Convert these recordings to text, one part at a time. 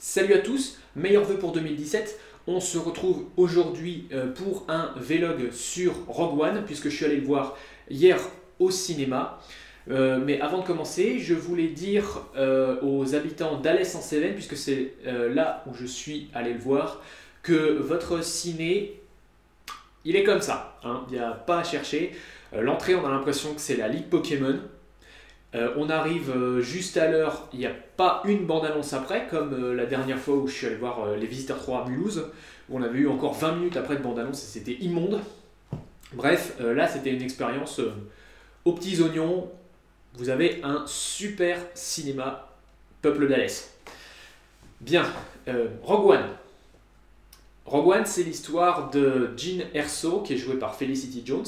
Salut à tous, meilleurs vœux pour 2017. On se retrouve aujourd'hui pour un vlog sur Rogue One, puisque je suis allé le voir hier au cinéma. Mais avant de commencer, je voulais dire aux habitants d'Alès-en-Cévennes, puisque c'est là où je suis allé le voir, que votre ciné, il est comme ça, hein, il n'y a pas à chercher. L'entrée, on a l'impression que c'est la Ligue Pokémon. On arrive juste à l'heure, il n'y a pas une bande-annonce après, comme la dernière fois où je suis allé voir Les Visiteurs 3 à Mulhouse, où on avait eu encore 20 minutes après de bande-annonce et c'était immonde. Bref, là c'était une expérience aux petits oignons. Vous avez un super cinéma, peuple d'Alès. Bien, Rogue One. Rogue One, c'est l'histoire de Jyn Erso, qui est joué par Felicity Jones.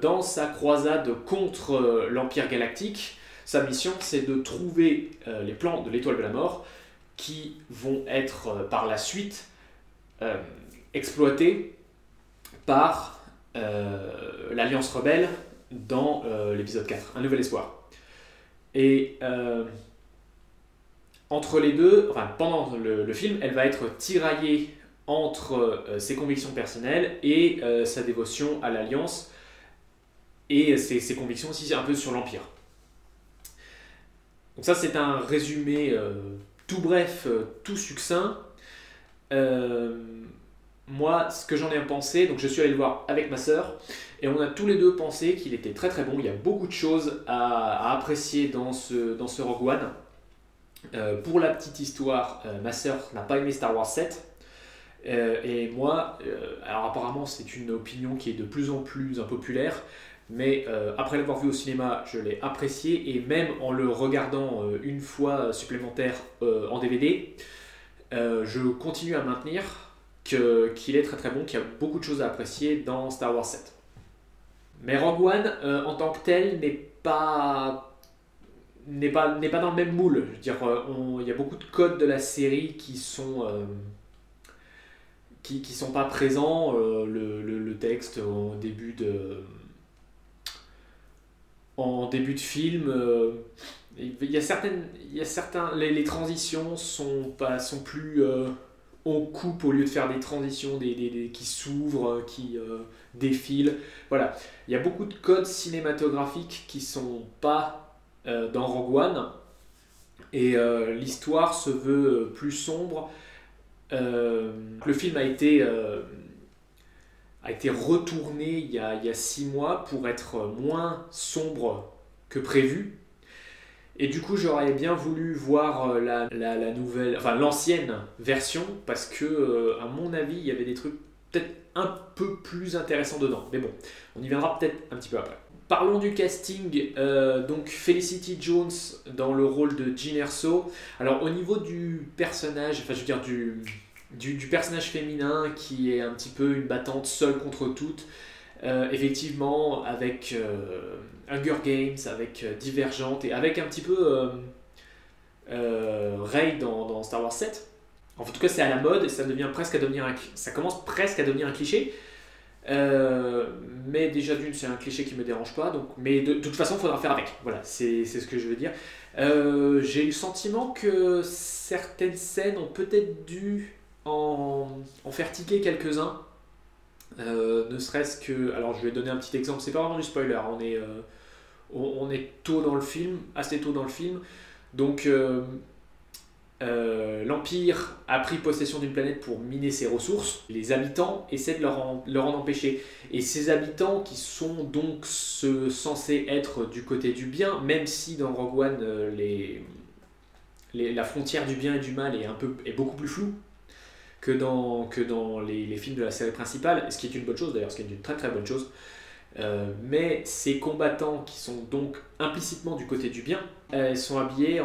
Dans sa croisade contre l'Empire Galactique, sa mission c'est de trouver les plans de l'Étoile de la Mort qui vont être par la suite exploités par l'Alliance Rebelle dans l'épisode 4, Un Nouvel Espoir. Et entre les deux, enfin pendant le film, elle va être tiraillée entre ses convictions personnelles et sa dévotion à l'Alliance, et ses convictions aussi un peu sur l'Empire. Donc ça c'est un résumé tout bref, tout succinct. Moi, ce que j'en ai pensé, donc je suis allé le voir avec ma sœur, et on a tous les deux pensé qu'il était très très bon. Il y a beaucoup de choses à apprécier dans ce Rogue One. Pour la petite histoire, ma sœur n'a pas aimé Star Wars 7. Et moi, alors apparemment c'est une opinion qui est de plus en plus impopulaire, mais après l'avoir vu au cinéma, je l'ai apprécié, et même en le regardant une fois supplémentaire en DVD, je continue à maintenir qu'il est très très bon, qu'il y a beaucoup de choses à apprécier dans Star Wars 7. Mais Rogue One, en tant que tel, n'est pas dans le même moule. Je veux dire, il y a beaucoup de codes de la série qui sont pas présents. Le texte en début de film, il y a certains, les transitions sont plus on coupe au lieu de faire des transitions qui s'ouvrent, qui défilent. Voilà, il y a beaucoup de codes cinématographiques qui sont pas dans Rogue One, et l'histoire se veut plus sombre. Le film a été retourné il y a 6 mois pour être moins sombre que prévu. Et du coup, j'aurais bien voulu voir la nouvelle, enfin l'ancienne version, parce que, à mon avis, il y avait des trucs peut-être un peu plus intéressants dedans. Mais bon, on y viendra peut-être un petit peu après. Parlons du casting. Donc Felicity Jones dans le rôle de Jyn Erso. Alors au niveau du personnage, enfin je veux dire du personnage féminin qui est un petit peu une battante seule contre toutes, effectivement avec Hunger Games, avec Divergente, et avec un petit peu Rey dans Star Wars 7. En tout cas c'est à la mode et ça commence presque à devenir un cliché. Mais déjà d'une, c'est un cliché qui me dérange pas, donc, mais de toute façon il faudra faire avec, voilà, c'est ce que je veux dire. J'ai eu le sentiment que certaines scènes ont peut-être dû en faire tiquer quelques-uns, ne serait-ce que, alors je vais donner un petit exemple, c'est pas vraiment du spoiler, on est tôt dans le film, assez tôt dans le film, donc l'Empire a pris possession d'une planète pour miner ses ressources. Les habitants essaient de leur en empêcher. Et ces habitants, qui sont donc censés être du côté du bien, même si dans Rogue One, la frontière du bien et du mal est beaucoup plus floue que dans les films de la série principale, ce qui est une bonne chose d'ailleurs, ce qui est une très très bonne chose. Mais ces combattants qui sont donc implicitement du côté du bien, sont habillés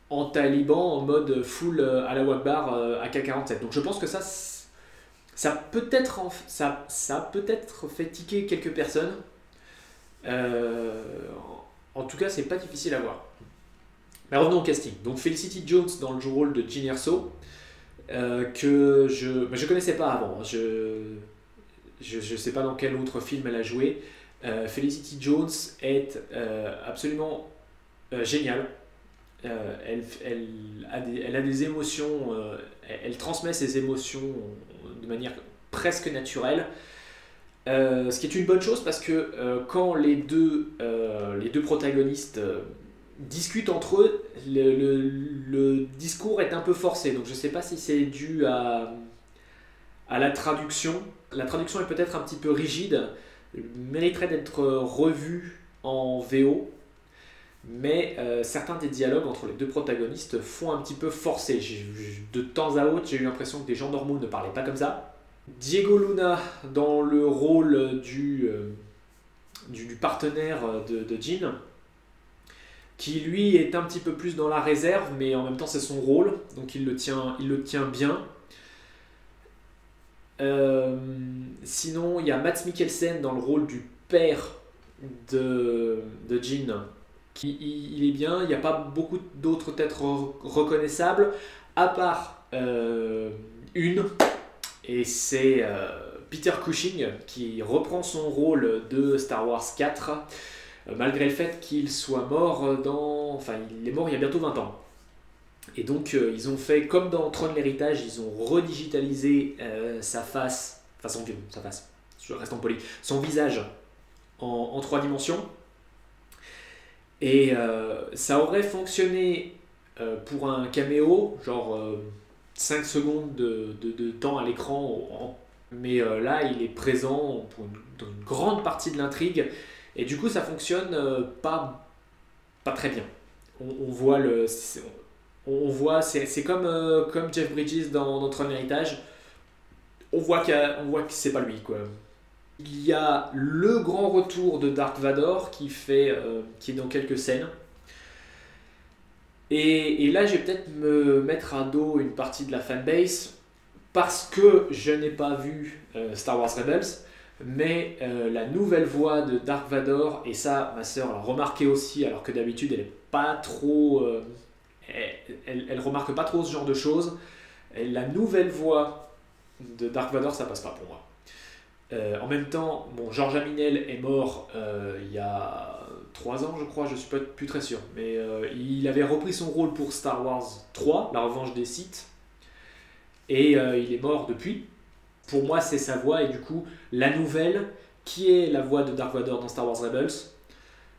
en taliban, en mode full Allahu Akbar, AK-47. Donc je pense que ça a peut-être fait tiquer quelques personnes. En tout cas, c'est pas difficile à voir. Mais revenons au casting. Donc Felicity Jones dans le rôle de Jyn Erso, que je connaissais pas avant. Je sais pas dans quel autre film elle a joué. Felicity Jones est absolument géniale. elle a des émotions, elle transmet ses émotions de manière presque naturelle. Ce qui est une bonne chose parce que quand les deux protagonistes discutent entre eux, le discours est un peu forcé. Donc je ne sais pas si c'est dû à la traduction. La traduction est peut-être un petit peu rigide, mériterait d'être revue en VO. Mais certains des dialogues entre les deux protagonistes font un petit peu forcer. De temps à autre, j'ai eu l'impression que des gens normaux ne parlaient pas comme ça. Diego Luna dans le rôle du partenaire de Jean, qui lui est un petit peu plus dans la réserve, mais en même temps c'est son rôle, donc il le tient bien. Sinon, il y a Mads Mikkelsen dans le rôle du père de Jean, il est bien. Il n'y a pas beaucoup d'autres têtes reconnaissables, à part une, et c'est Peter Cushing qui reprend son rôle de Star Wars 4, malgré le fait qu'il soit mort Enfin, il est mort il y a bientôt 20 ans. Et donc, ils ont fait, comme dans Tron l'héritage, ils ont redigitalisé sa face, je reste en poli, son visage en 3 dimensions. Et ça aurait fonctionné pour un caméo, genre 5 secondes de temps à l'écran, mais là il est présent dans une grande partie de l'intrigue, et du coup ça fonctionne pas très bien. On voit, c'est comme Jeff Bridges dans Tron Heritage, on voit que c'est pas lui, quoi. Il y a le grand retour de Dark Vador qui est dans quelques scènes. Et là, je vais peut-être me mettre à dos une partie de la fanbase parce que je n'ai pas vu Star Wars Rebels, mais la nouvelle voix de Dark Vador, et ça, ma sœur l'a remarqué aussi, alors que d'habitude, elle est pas trop, elle remarque pas trop ce genre de choses. Et la nouvelle voix de Dark Vador, ça passe pas pour moi. En même temps, bon, George Aminel est mort il y a 3 ans, je crois, je suis pas plus très sûr, mais il avait repris son rôle pour Star Wars 3, La Revanche des Sith, et il est mort depuis. Pour moi, c'est sa voix, et du coup, la nouvelle, qui est la voix de Dark Vador dans Star Wars Rebels,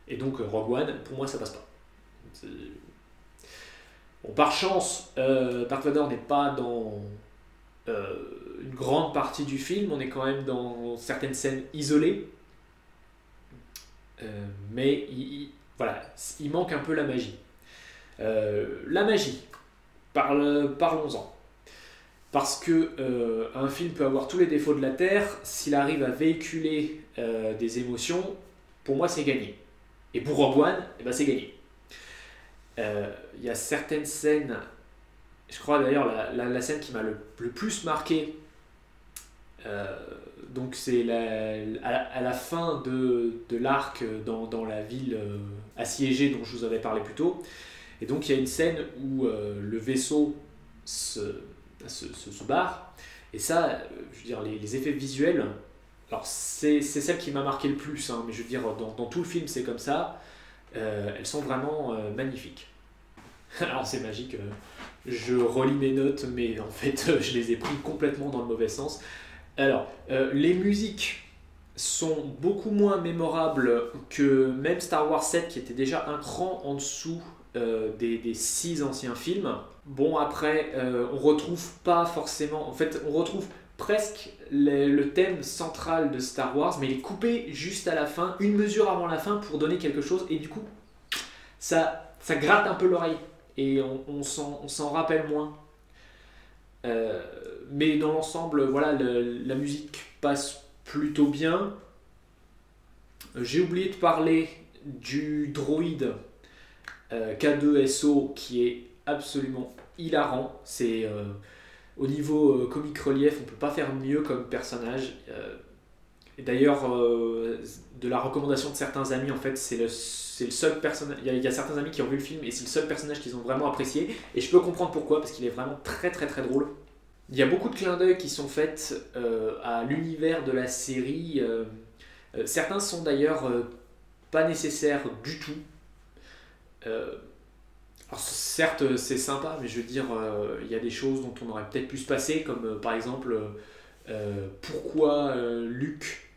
et donc Rogue One, pour moi, ça passe pas. Bon, par chance, Dark Vador n'est pas dans une grande partie du film, on est quand même dans certaines scènes isolées, mais voilà, il manque un peu la magie. La magie, parlons-en. Parce que un film peut avoir tous les défauts de la Terre, s'il arrive à véhiculer des émotions, pour moi c'est gagné. Et pour Rogue One, eh ben, c'est gagné. Il y a certaines scènes, je crois d'ailleurs la scène qui m'a le plus marqué, donc c'est à la fin de l'arc dans la ville assiégée dont je vous avais parlé plus tôt. Et donc il y a une scène où le vaisseau se barre, et ça, je veux dire, les effets visuels, alors c'est celle qui m'a marqué le plus, hein, mais je veux dire, dans tout le film c'est comme ça, elles sont vraiment magnifiques. Alors c'est magique, je relis mes notes, mais en fait je les ai pris complètement dans le mauvais sens. Alors, les musiques sont beaucoup moins mémorables que même Star Wars 7, qui était déjà un cran en dessous des 6 anciens films. Bon, après, on retrouve pas forcément... En fait, on retrouve presque le thème central de Star Wars, mais il est coupé juste à la fin, une mesure avant la fin, pour donner quelque chose, et du coup, ça gratte un peu l'oreille, et on s'en rappelle moins. Mais dans l'ensemble, voilà, la musique passe plutôt bien. J'ai oublié de parler du droïde K2SO qui est absolument hilarant. C'est au niveau comique relief, on peut pas faire mieux comme personnage. Et d'ailleurs, de la recommandation de certains amis, en fait, c'est le seul personnage. Il y a certains amis qui ont vu le film et c'est le seul personnage qu'ils ont vraiment apprécié. Et je peux comprendre pourquoi, parce qu'il est vraiment très très très drôle. Il y a beaucoup de clins d'œil qui sont faits à l'univers de la série. Certains sont d'ailleurs pas nécessaires du tout. Alors certes, c'est sympa, mais je veux dire, il y a des choses dont on aurait peut-être pu se passer, comme par exemple, pourquoi Luke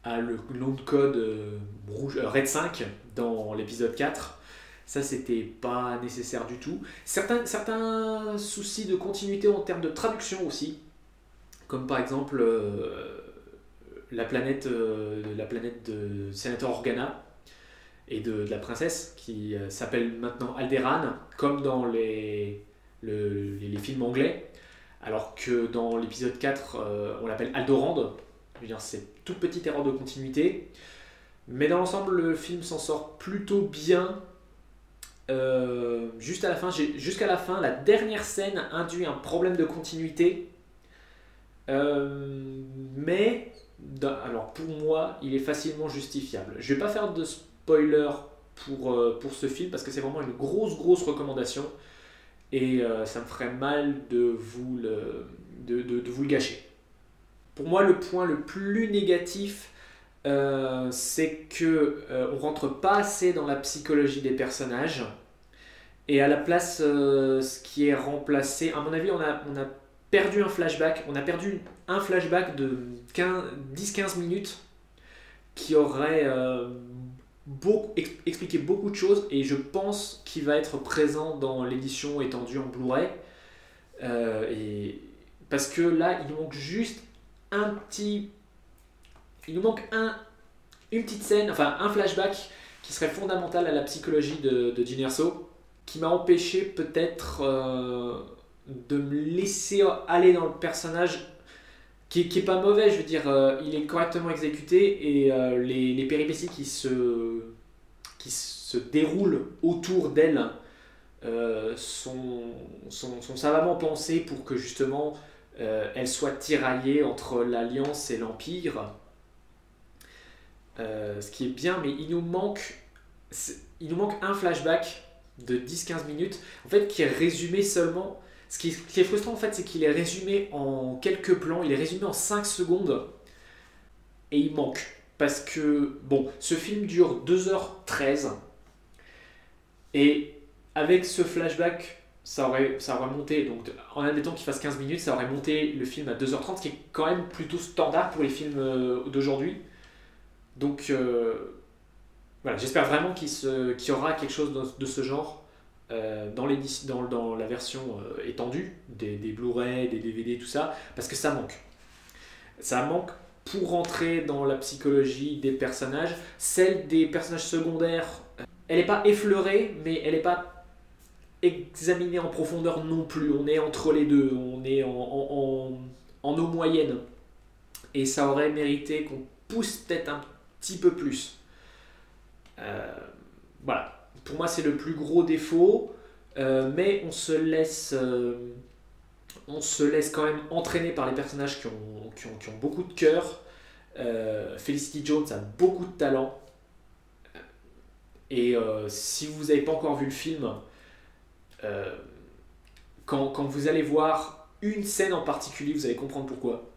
a le nom de code Red 5 dans l'épisode 4. Ça, c'était pas nécessaire du tout. Certains soucis de continuité en termes de traduction aussi, comme par exemple la planète de Sénateur Organa et de la princesse qui s'appelle maintenant Alderaan, comme dans les films anglais, alors que dans l'épisode 4, on l'appelle Aldorand. Je veux dire, c'est une toute petite erreur de continuité. Mais dans l'ensemble, le film s'en sort plutôt bien. Jusqu'à la fin, la dernière scène induit un problème de continuité. Mais, alors pour moi, il est facilement justifiable. Je vais pas faire de spoiler pour ce film parce que c'est vraiment une grosse recommandation et ça me ferait mal de de vous le gâcher. Pour moi, le point le plus négatif, c'est que on rentre pas assez dans la psychologie des personnages et à la place, ce qui est remplacé, à mon avis, on a perdu un flashback. On a perdu un flashback de 10-15 minutes qui aurait expliqué beaucoup de choses et je pense qu'il va être présent dans l'édition étendue en Blu-ray. Parce que là, il nous manque juste un petit. Il nous manque une petite scène, enfin un flashback qui serait fondamental à la psychologie de Jyn Erso, qui m'a empêché peut-être de me laisser aller dans le personnage qui est pas mauvais, je veux dire, il est correctement exécuté et les péripéties qui se déroulent autour d'elle sont savamment pensées pour que justement elle soit tiraillée entre l'Alliance et l'Empire. Ce qui est bien, mais il nous manque un flashback de 10-15 minutes, en fait, qui est résumé seulement. Ce qui est frustrant, en fait, c'est qu'il est résumé en quelques plans, il est résumé en 5 secondes, et il manque. Parce que, bon, ce film dure 2h13, et avec ce flashback, ça aurait monté, donc en admettant qu'il fasse 15 minutes, ça aurait monté le film à 2h30, ce qui est quand même plutôt standard pour les films d'aujourd'hui. Donc, voilà, j'espère vraiment qu'il y aura quelque chose de ce genre dans la version étendue des Blu-ray, des DVD, tout ça, parce que ça manque. Ça manque pour rentrer dans la psychologie des personnages. Celle des personnages secondaires, elle n'est pas effleurée, mais elle n'est pas examinée en profondeur non plus. On est entre les deux, on est en eau moyenne. Et ça aurait mérité qu'on pousse peut-être un petit peu plus. Voilà. Pour moi, c'est le plus gros défaut, mais on se laisse quand même entraîner par les personnages qui ont beaucoup de cœur. Felicity Jones a beaucoup de talent. Et si vous n'avez pas encore vu le film, quand vous allez voir une scène en particulier, vous allez comprendre pourquoi.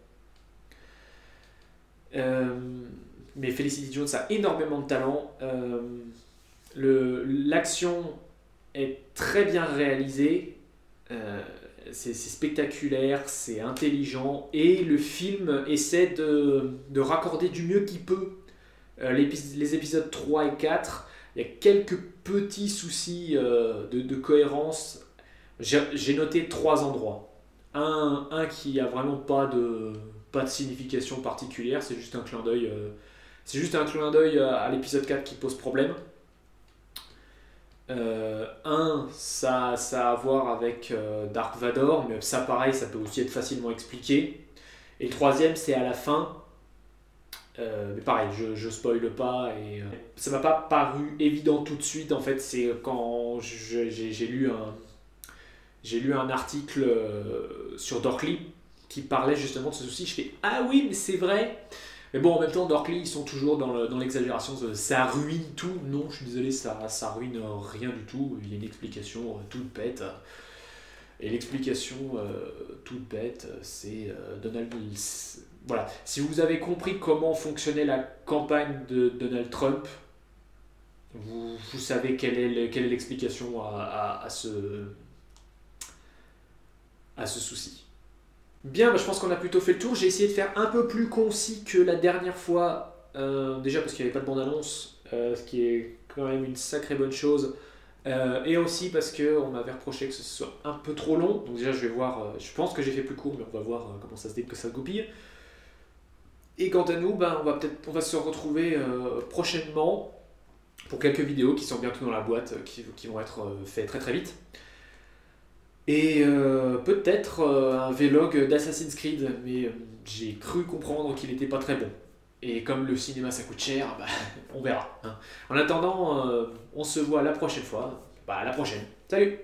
Mais Felicity Jones a énormément de talent. L'action est très bien réalisée, c'est spectaculaire, c'est intelligent et le film essaie de raccorder du mieux qu'il peut les épisodes 3 et 4. Il y a quelques petits soucis de cohérence. J'ai noté 3 endroits. Un qui a vraiment pas de signification particulière, c'est juste un clin d'œil. C'est juste un clin d'œil à l'épisode 4 qui pose problème. Ça a à voir avec Dark Vador, mais ça pareil, ça peut aussi être facilement expliqué. Et le troisième, c'est à la fin. Mais pareil, je spoile pas et ça m'a pas paru évident tout de suite. En fait, c'est quand j'ai lu un article sur Dorkly qui parlait justement de ce souci. Je fais ah oui, mais c'est vrai. Mais bon, en même temps, Dorkly, ils sont toujours dans l'exagération. Ça ruine tout. Non, je suis désolé, ça ruine rien du tout. Il y a une explication toute bête. Et l'explication toute bête, c'est Donald. Voilà. Si vous avez compris comment fonctionnait la campagne de Donald Trump, vous savez quelle est l'explication à ce souci. Bien, bah, je pense qu'on a plutôt fait le tour. J'ai essayé de faire un peu plus concis que la dernière fois, déjà parce qu'il n'y avait pas de bande-annonce, ce qui est quand même une sacrée bonne chose, et aussi parce qu'on m'avait reproché que ce soit un peu trop long. Donc déjà, je vais voir, je pense que j'ai fait plus court, mais on va voir comment ça se goupille. Et quant à nous, ben, on va se retrouver prochainement pour quelques vidéos qui sont bientôt dans la boîte, qui vont être faites très très vite. Et peut-être un vlog d'Assassin's Creed, mais j'ai cru comprendre qu'il n'était pas très bon. Et comme le cinéma ça coûte cher, bah, on verra. Hein. En attendant, on se voit la prochaine fois. Bah, à la prochaine. Salut!